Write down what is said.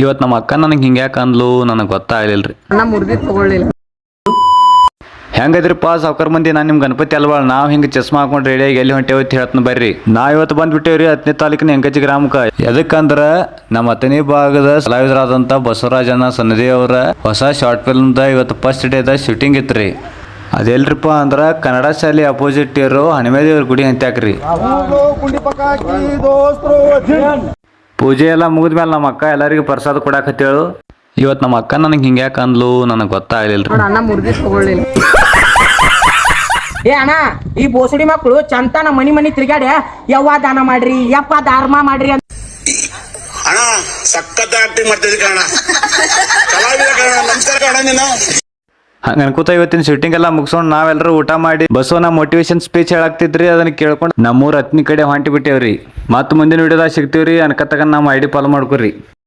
ಇವತ್ತು ನಮ್ಮ ಅಕ್ಕ ನನಗೆ ಹಿಂಗ್ಯಾಕೆ ಅಂದ್ಲು ನನಗೆ ಗೊತ್ತಾಗಲಿಲ್ರಿ. ಅಣ್ಣ ಮುರ್ದಿ ತಗೊಳ್ಳಿಲ್ಲ. ಹೆಂಗದ್ರಿಪ್ಪ ಸಾವ್ಕಾರ ಮಂದಿ, ನಾನು ನಿಮ್ಮ ಗಣಪತಿ ಅಲ್ವಾಳ. ನಾವು ಹಿಂಗೆ ಚಸ್ಮಾ ಹಾಕೊಂಡು ರೆಡಿಯಾಗಿ ಎಲ್ಲಿ ಹೊಂಟೇವ ಹೇಳ್ತೀನಿ ಬರ್ರಿ. ನಾವು ಇವತ್ತು ಬಂದ್ಬಿಟ್ಟೇವ್ರಿ 10ನೇ ತಾಲೂಕಿನ ಹೆಂಗಜ್ಜಿ ಗ್ರಾಮಕ್ಕೆ. ಎದಕ್ಕಂದ್ರೆ ನಮ್ಮ 10ನೇ ಭಾಗದ ಕಲಾವಿದರಾದಂಥ ಬಸವರಾಜನ ಸನ್ನದಿ ಅವರ ಹೊಸ ಶಾರ್ಟ್ ಫಿಲ್ಮ್ದ ಇವತ್ತು ಫಸ್ಟ್ ಡೇದ ಶೂಟಿಂಗ್ ಇತ್ತು. ಅದೆಲ್ರಿಪ್ಪ ಅಂದ್ರೆ ಕನ್ನಡ ಶಾಲೆ ಅಪೋಸಿಟ್ ಇರೋ ಹನುಮೇದೇವ್ರ ಗುಡಿ ಅಂತ್ಯಾಕ್ರಿ. ಪೂಜೆ ಎಲ್ಲ ಮುಗಿದ್ಮೇಲೆ ನಮ್ಮ ಅಕ್ಕ ಎಲ್ಲರಿಗೂ ಪ್ರಸಾದ ಕೊಡಾಕತ್ತೇಳು. ಇವತ್ತು ನಮ್ಮ ಅಕ್ಕ ನನಗೆ ಹಿಂಗ್ಯಾಕೆ ಅಂದ್ಲು ನನಗೆ ಗೊತ್ತಾಗಲಿಲ್ರಿ. ಅಣ್ಣ ಮುರ್ದಿ ತಗೊಳ್ಳಿಲ್ಲ. ಏ ಅಣ್ಣ, ಈ ಬೋಸಡಿ ಮಕ್ಕಳು ಚಂತಾನ ಮನಿ ತಿರ್ಗಾಡಿ ಯವ್ವ ದಾನ ಮಾಡ್ರಿ, ಯಪ್ಪ ಧರ್ಮ ಮಾಡ್ರಿ ಅಂತ ಅಣ್ಣ ಸಖತ್ ಆಕ್ಟಿಂಗ್ ಮಾಡ್ತಿದ್ದೆ ಕಣ. ಕಲಾವಿದ ಕಣ. ನಮಸ್ಕಾರ ಕಣ. ನೀನು ಹಂಗೆ ಅನ್ಕೋತ ಇವತ್ತಿನ ಶೂಟಿಂಗ್ ಎಲ್ಲ ಮುಗಿಸ್ಕೊಂಡು ನಾವೆಲ್ಲರೂ ಊಟ ಮಾಡಿ ಬಸವನ ಮೋಟಿವೇಶನ್ ಸ್ಪೀಚ್ ಹೇಳಾಕ್ತಿದ್ರಿ. ಅದನ್ನ ಕೇಳ್ಕೊಂಡು ನಮ್ಮೂರ 10ನೇ ಕಡೆ ಹೊಂಟಿ ಬಿಟ್ಟೇವ್ರಿ. ಮತ್ತೆ ಮುಂದಿನ ವಿಡಿಯೋದಾಗ ಸಿಗ್ತೀವ್ರಿ. ಅನ್ಕತ್ತಾಗ ನಮ್ಮ ID ಫಾಲೋ ಮಾಡ್ಕೊರಿ.